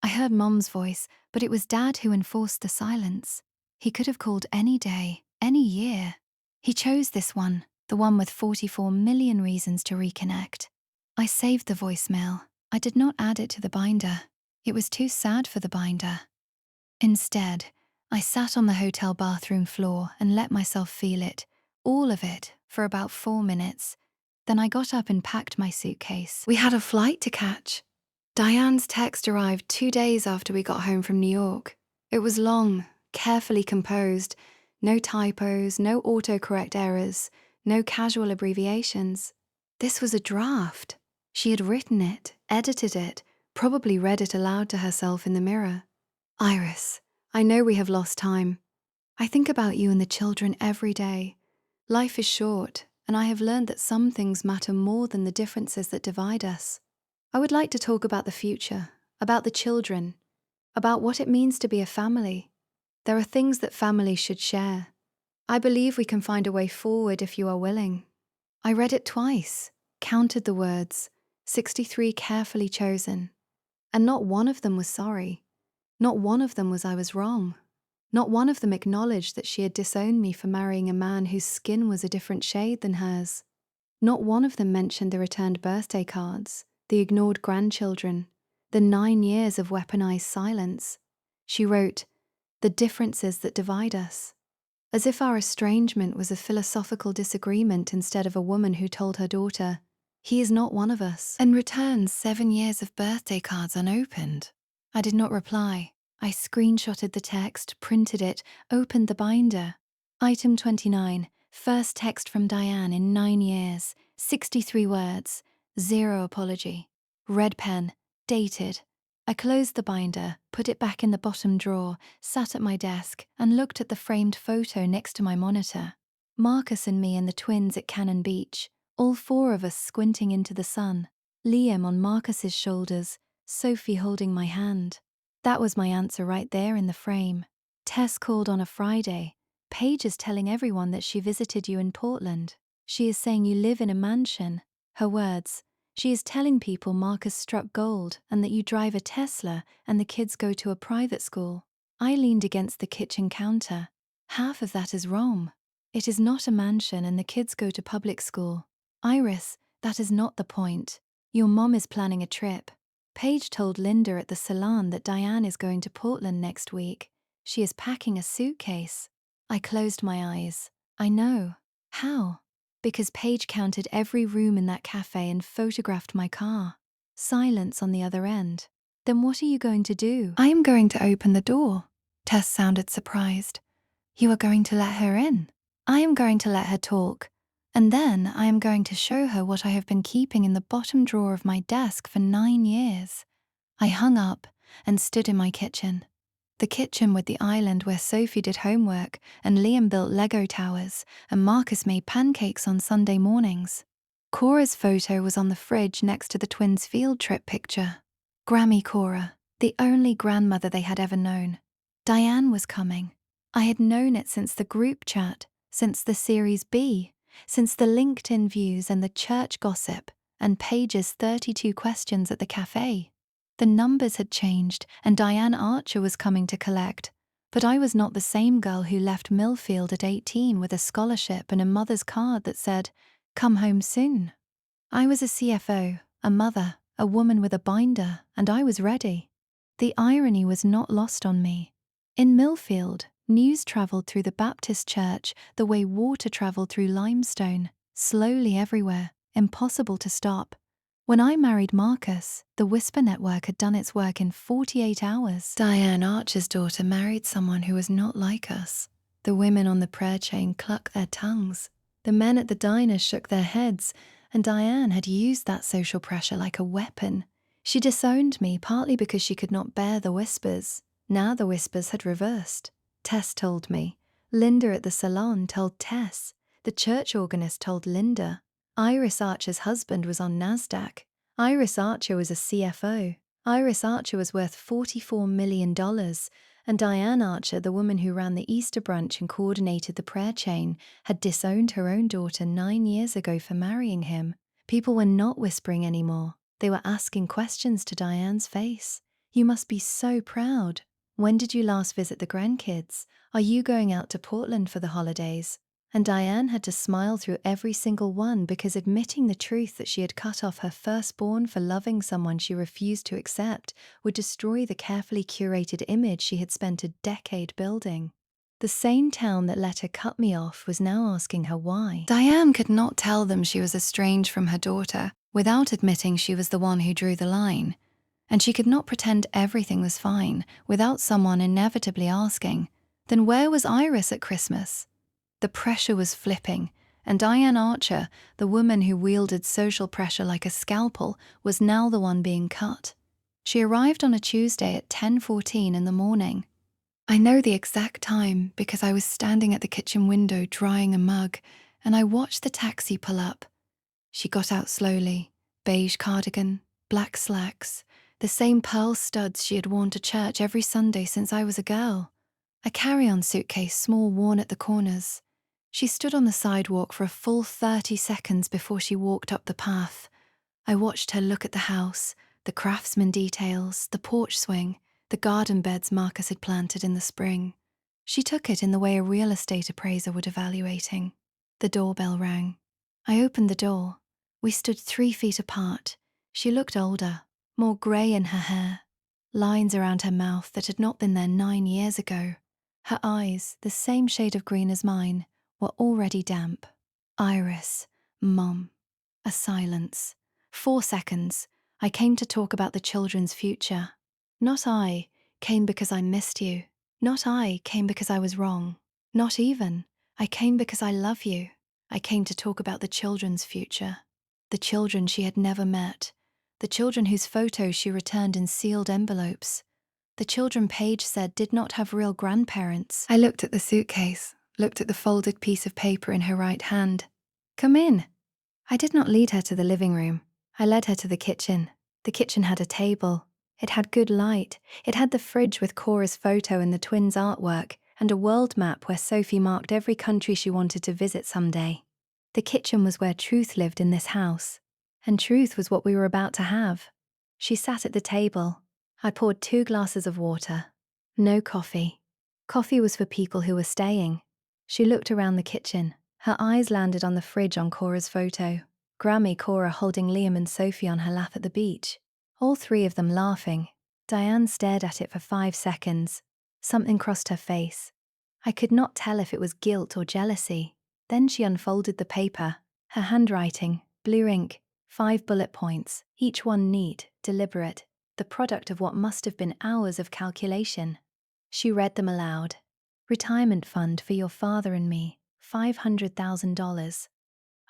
I heard Mom's voice, but it was Dad who enforced the silence. He could have called any day, any year. He chose this one, the one with 44 million reasons to reconnect. I saved the voicemail. I did not add it to the binder. It was too sad for the binder. Instead, I sat on the hotel bathroom floor and let myself feel it, all of it, for about 4 minutes. Then I got up and packed my suitcase. We had a flight to catch. Diane's text arrived 2 days after we got home from New York. It was long, carefully composed, no typos, no autocorrect errors, no casual abbreviations. This was a draft. She had written it, edited it, probably read it aloud to herself in the mirror. Iris, I know we have lost time. I think about you and the children every day. Life is short, and I have learned that some things matter more than the differences that divide us. I would like to talk about the future, about the children, about what it means to be a family. There are things that families should share. I believe we can find a way forward if you are willing. I read it twice, counted the words, 63 carefully chosen, and not one of them was sorry. Not one of them was I was wrong. Not one of them acknowledged that she had disowned me for marrying a man whose skin was a different shade than hers. Not one of them mentioned the returned birthday cards, the ignored grandchildren, the 9 years of weaponized silence. She wrote, "The differences that divide us," as if our estrangement was a philosophical disagreement instead of a woman who told her daughter, "He is not one of us," and returns 7 years of birthday cards unopened. I did not reply. I screenshotted the text, printed it, opened the binder. Item 29, first text from Diane in 9 years, 63 words, 0 apology. Red pen, dated. I closed the binder, put it back in the bottom drawer, sat at my desk, and looked at the framed photo next to my monitor. Marcus and me and the twins at Cannon Beach, all 4 of us squinting into the sun. Liam on Marcus's shoulders, Sophie holding my hand. That was my answer right there in the frame. Tess called on a Friday. Paige is telling everyone that she visited you in Portland. She is saying you live in a mansion. Her words, she is telling people Marcus struck gold and that you drive a Tesla and the kids go to a private school. I leaned against the kitchen counter. Half of that is wrong. It is not a mansion and the kids go to public school. Iris, that is not the point. Your mom is planning a trip. Paige told Linda at the salon that Diane is going to Portland next week. She is packing a suitcase. I closed my eyes. I know. How? Because Paige counted every room in that cafe and photographed my car. Silence on the other end. Then what are you going to do? I am going to open the door. Tess sounded surprised. You are going to let her in? I am going to let her talk. And then I am going to show her what I have been keeping in the bottom drawer of my desk for 9 years. I hung up and stood in my kitchen. The kitchen with the island where Sophie did homework and Liam built Lego towers and Marcus made pancakes on Sunday mornings. Cora's photo was on the fridge next to the twins' field trip picture. Grammy Cora, the only grandmother they had ever known. Diane was coming. I had known it since the group chat, since the Series B, since the LinkedIn views and the church gossip, and Paige's 32 questions at the cafe. The numbers had changed, and Diane Archer was coming to collect. But I was not the same girl who left Millfield at 18 with a scholarship and a mother's card that said, "Come home soon." I was a CFO, a mother, a woman with a binder, and I was ready. The irony was not lost on me. In Millfield, news travelled through the Baptist church the way water travelled through limestone, slowly everywhere, impossible to stop. When I married Marcus, the Whisper Network had done its work in 48 hours. Diane Archer's daughter married someone who was not like us. The women on the prayer chain clucked their tongues. The men at the diners shook their heads, and Diane had used that social pressure like a weapon. She disowned me partly because she could not bear the whispers. Now the whispers had reversed. Tess told me. Linda at the salon told Tess. The church organist told Linda. Iris Archer's husband was on NASDAQ. Iris Archer was a CFO. Iris Archer was worth $44 million, and Diane Archer, the woman who ran the Easter brunch and coordinated the prayer chain, had disowned her own daughter 9 years ago for marrying him. People were not whispering anymore. They were asking questions to Diane's face. "You must be so proud. When did you last visit the grandkids? Are you going out to Portland for the holidays?" And Diane had to smile through every single one because admitting the truth that she had cut off her firstborn for loving someone she refused to accept would destroy the carefully curated image she had spent a decade building. The same town that let her cut me off was now asking her why. Diane could not tell them she was estranged from her daughter without admitting she was the one who drew the line. And she could not pretend everything was fine without someone inevitably asking, "Then where was Iris at Christmas?" The pressure was flipping, and Diane Archer, the woman who wielded social pressure like a scalpel, was now the one being cut. She arrived on a Tuesday at 10:14 in the morning. I know the exact time because I was standing at the kitchen window drying a mug, and I watched the taxi pull up. She got out slowly, beige cardigan, black slacks, the same pearl studs she had worn to church every Sunday since I was a girl. A carry-on suitcase, small, worn at the corners. She stood on the sidewalk for a full 30 seconds before she walked up the path. I watched her look at the house, the craftsman details, the porch swing, the garden beds Marcus had planted in the spring. She took it in the way a real estate appraiser would evaluating. The doorbell rang. I opened the door. We stood 3 feet apart. She looked older, more grey in her hair. Lines around her mouth that had not been there 9 years ago. Her eyes, the same shade of green as mine, were already damp. "Iris, Mom." A silence. 4 seconds. I came to talk about the children's future. Not I came because I missed you. Not I came because I was wrong. Not even. I came because I love you. I came to talk about the children's future. The children she had never met. The children whose photos she returned in sealed envelopes. The children Paige said did not have real grandparents. I looked at the suitcase, looked at the folded piece of paper in her right hand. "Come in." I did not lead her to the living room. I led her to the kitchen. The kitchen had a table. It had good light. It had the fridge with Cora's photo and the twins' artwork, and a world map where Sophie marked every country she wanted to visit someday. The kitchen was where truth lived in this house, and truth was what we were about to have. She sat at the table. I poured 2 glasses of water. No coffee. Coffee was for people who were staying. She looked around the kitchen. Her eyes landed on the fridge on Cora's photo. Grammy Cora holding Liam and Sophie on her lap at the beach. All 3 of them laughing. Diane stared at it for 5 seconds. Something crossed her face. I could not tell if it was guilt or jealousy. Then she unfolded the paper. Her handwriting, blue ink, 5 bullet points, each one neat, deliberate, the product of what must have been hours of calculation. She read them aloud. "Retirement fund for your father and me, $500,000.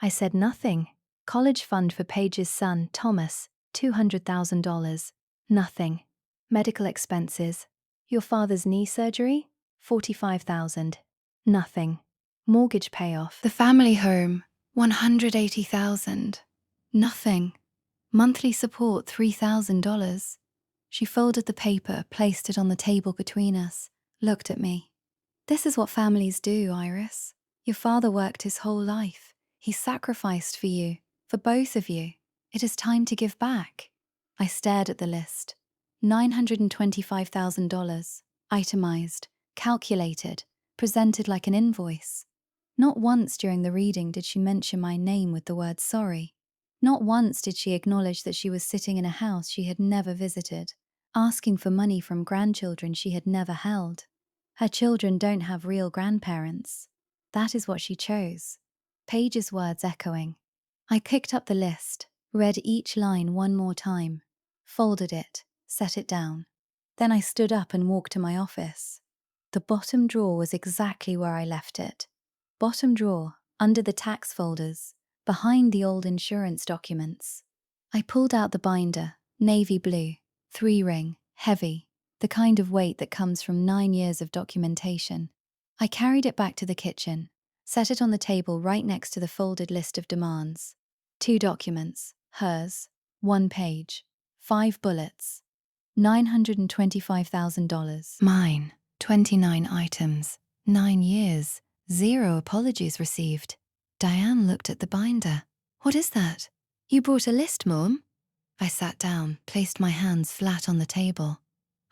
I said nothing. College fund for Paige's son, Thomas, $200,000. Nothing. Medical expenses, Your father's knee surgery? 45,000. Nothing. Mortgage payoff. The family home, 180,000. Nothing. Monthly support, $3,000. She folded the paper, placed it on the table between us, looked at me. This is what families do, Iris. Your father worked his whole life. He sacrificed for you, for both of you. It is time to give back. I stared at the list. $925,000. Itemized, calculated, presented like an invoice. Not once during the reading did she mention my name with the word sorry. Not once did she acknowledge that she was sitting in a house she had never visited, asking for money from grandchildren she had never held. Her children don't have real grandparents. That is what she chose. Paige's words echoing. I picked up the list, read each line one more time, folded it, set it down. Then I stood up and walked to my office. The bottom drawer was exactly where I left it. Bottom drawer, under the tax folders, behind the old insurance documents. I pulled out the binder, navy blue, 3-ring, heavy, the kind of weight that comes from 9 years of documentation. I carried it back to the kitchen, set it on the table right next to the folded list of demands. 2 documents, hers, 1 page, 5 bullets, $925,000. Mine, 29 items, 9 years, 0 apologies received. Diane looked at the binder. What is that? You brought a list, Mom? I sat down, placed my hands flat on the table.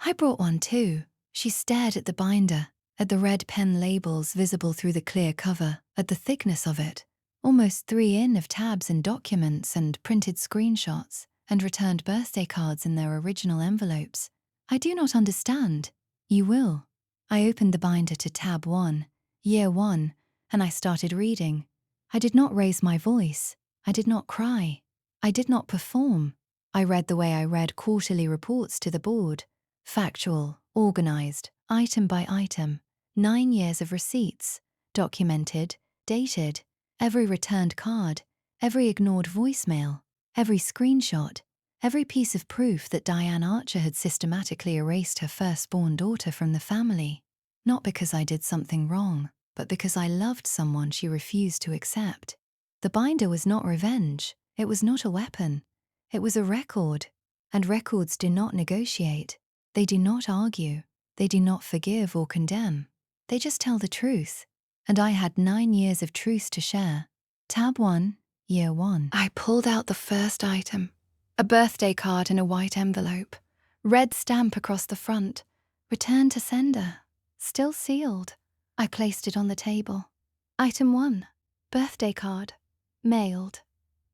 I brought one too. She stared at the binder, at the red pen labels visible through the clear cover, at the thickness of it. Almost 3 in of tabs and documents and printed screenshots and returned birthday cards in their original envelopes. I do not understand. You will. I opened the binder to tab 1, year 1, and I started reading. I did not raise my voice. I did not cry. I did not perform. I read the way I read quarterly reports to the board. Factual, organized, item by item. 9 years of receipts, documented, dated, every returned card, every ignored voicemail, every screenshot, every piece of proof that Diane Archer had systematically erased her firstborn daughter from the family. Not because I did something wrong, but because I loved someone she refused to accept. The binder was not revenge. It was not a weapon. It was a record. And records do not negotiate. They do not argue. They do not forgive or condemn. They just tell the truth. And I had 9 years of truth to share. Tab 1, year 1. I pulled out the first item. A birthday card in a white envelope. Red stamp across the front. Return to sender. Still sealed. I placed it on the table. Item 1, birthday card. Mailed.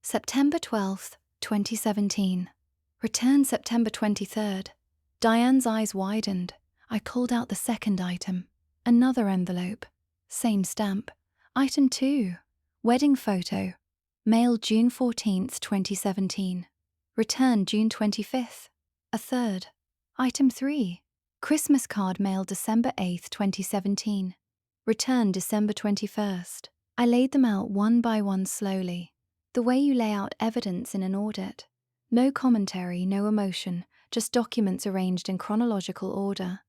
September 12th, 2017. Returned September 23rd. Diane's eyes widened. I pulled out the second item. Another envelope. Same stamp. Item 2, wedding photo. Mailed June 14th, 2017. Returned June 25th. A third. Item 3, Christmas card mailed December 8th, 2017. Returned December 21st. I laid them out one by one slowly, the way you lay out evidence in an audit. No commentary, no emotion, just documents arranged in chronological order.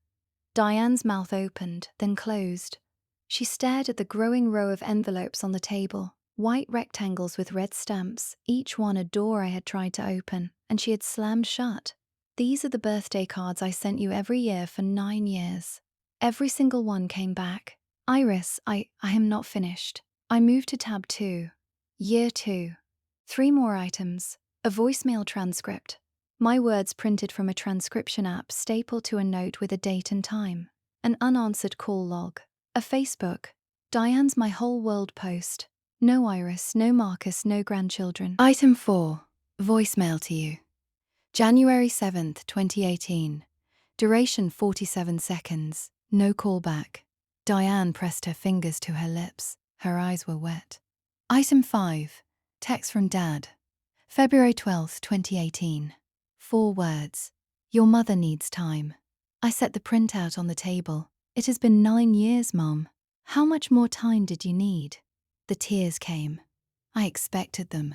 Diane's mouth opened, then closed. She stared at the growing row of envelopes on the table, white rectangles with red stamps, each one a door I had tried to open, and she had slammed shut. These are the birthday cards I sent you every year for 9 years. Every single one came back. Iris, I am not finished. I moved to tab 2. Year 2. 3 more items. A voicemail transcript. My words printed from a transcription app stapled to a note with a date and time. An unanswered call log. A Facebook. Diane's My Whole World post. No Iris, no Marcus, no grandchildren. Item 4. Voicemail to you. January 7th, 2018. Duration 47 seconds. No call back. Diane pressed her fingers to her lips. Her eyes were wet. Item 5. Text from Dad. February 12th, 2018. 4 words. Your mother needs time. I set the printout on the table. It has been 9 years, Mom. How much more time did you need? The tears came. I expected them.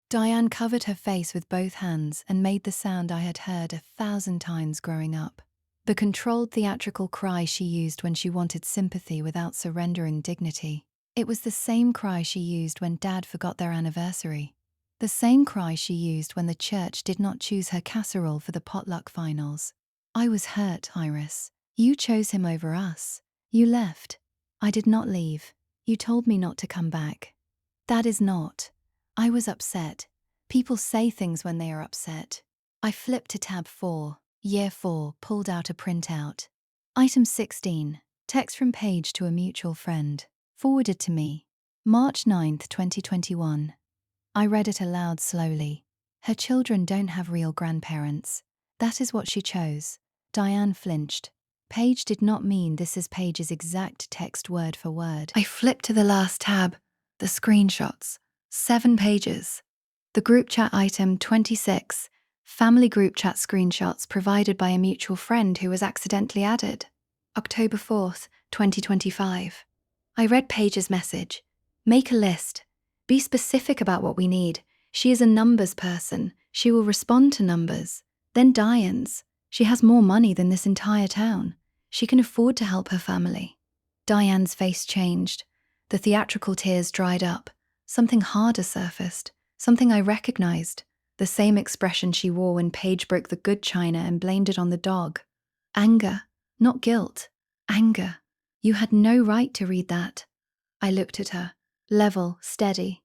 Diane covered her face with both hands and made the sound I had heard 1,000 times growing up. The controlled theatrical cry she used when she wanted sympathy without surrendering dignity. It was the same cry she used when Dad forgot their anniversary. The same cry she used when the church did not choose her casserole for the potluck finals. I was hurt, Iris. You chose him over us. You left. I did not leave. You told me not to come back. That is not. I was upset. People say things when they are upset. I flipped to tab 4, year 4, pulled out a printout. Item 16, text from Paige to a mutual friend, forwarded to me. March 9th, 2021. I read it aloud slowly. Her children don't have real grandparents. That is what she chose. Diane flinched. Paige did not mean this is Paige's exact text word for word. I flipped to the last tab, the screenshots. 7 pages. The group chat item 26, family group chat screenshots provided by a mutual friend who was accidentally added. October 4th, 2025. I read Paige's message. Make a list. Be specific about what we need. She is a numbers person. She will respond to numbers. Then Diane's. She has more money than this entire town. She can afford to help her family. Diane's face changed. The theatrical tears dried up. Something harder surfaced. Something I recognized. The same expression she wore when Paige broke the good china and blamed it on the dog. Anger, not guilt. Anger. You had no right to read that. I looked at her. Level, steady.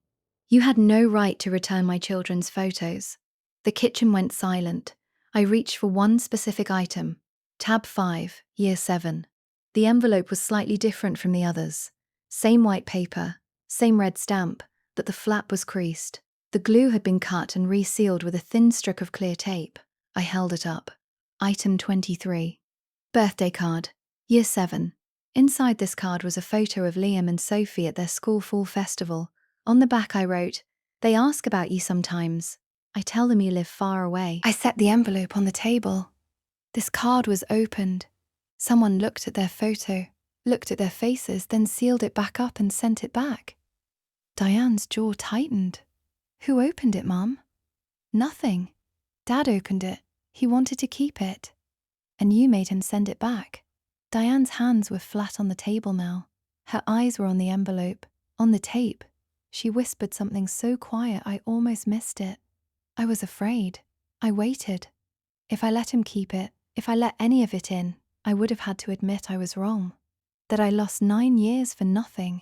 You had no right to return my children's photos. The kitchen went silent. I reached for one specific item. Tab 5, year 7. The envelope was slightly different from the others. Same white paper, same red stamp, but the flap was creased. The glue had been cut and resealed with a thin strip of clear tape. I held it up. Item 23. Birthday card, year 7. Inside this card was a photo of Liam and Sophie at their school fall festival. On the back I wrote, "They ask about you sometimes. I tell them you live far away." I set the envelope on the table. This card was opened. Someone looked at their photo, looked at their faces, then sealed it back up and sent it back. Diane's jaw tightened. Who opened it, Mum? Nothing. Dad opened it. He wanted to keep it. And you made him send it back. Diane's hands were flat on the table now. Her eyes were on the envelope, on the tape. She whispered something so quiet I almost missed it. I was afraid. I waited. If I let him keep it, if I let any of it in, I would have had to admit I was wrong. That I lost 9 years for nothing.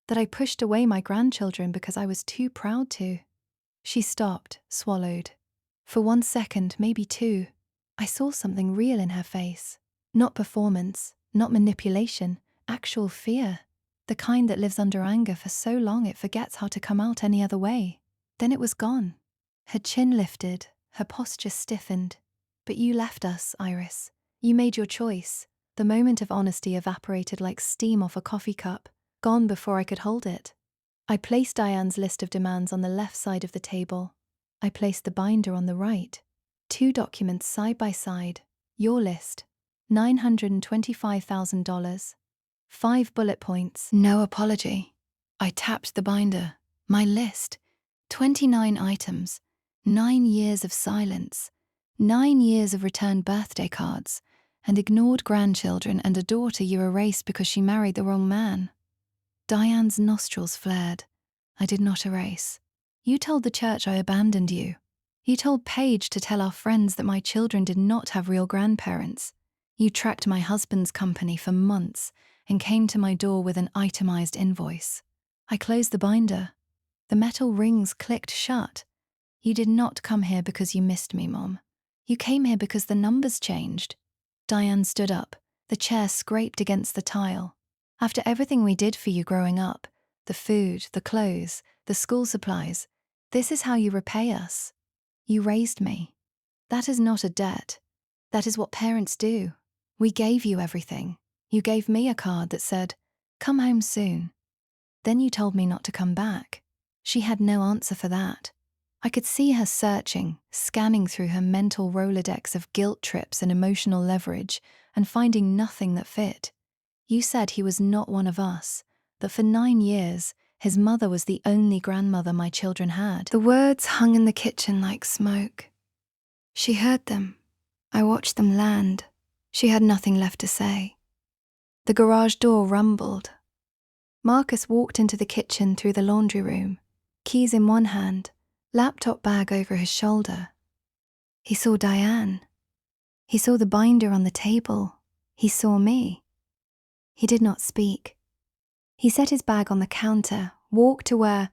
That I pushed away my grandchildren because I was too proud to. She stopped, swallowed. For 1 second, maybe 2, I saw something real in her face. Not performance, not manipulation, actual fear. The kind that lives under anger for so long it forgets how to come out any other way. Then it was gone. Her chin lifted, her posture stiffened. But you left us, Iris. You made your choice. The moment of honesty evaporated like steam off a coffee cup, gone before I could hold it. I placed Diane's list of demands on the left side of the table. I placed the binder on the right. 2 documents side by side. Your list. $925,000. 5 bullet points. No apology. I tapped the binder. My list. 29 items. 9 years of silence. 9 years of returned birthday cards. And ignored grandchildren and a daughter you erased because she married the wrong man. Diane's nostrils flared. I did not erase. You told the church I abandoned you. You told Paige to tell our friends that my children did not have real grandparents. You tracked my husband's company for months and came to my door with an itemized invoice. I closed the binder. The metal rings clicked shut. You did not come here because you missed me, Mom. You came here because the numbers changed. Diane stood up. The chair scraped against the tile. After everything we did for you growing up, the food, the clothes, the school supplies, this is how you repay us. You raised me. That is not a debt. That is what parents do. We gave you everything. You gave me a card that said, "Come home soon." Then you told me not to come back. She had no answer for that. I could see her searching, scanning through her mental Rolodex of guilt trips and emotional leverage, and finding nothing that fit. You said he was not one of us, that for 9 years, his mother was the only grandmother my children had. The words hung in the kitchen like smoke. She heard them. I watched them land. She had nothing left to say. The garage door rumbled. Marcus walked into the kitchen through the laundry room, keys in one hand, laptop bag over his shoulder. He saw Diane. He saw the binder on the table. He saw me. He did not speak. He set his bag on the counter, walked to where,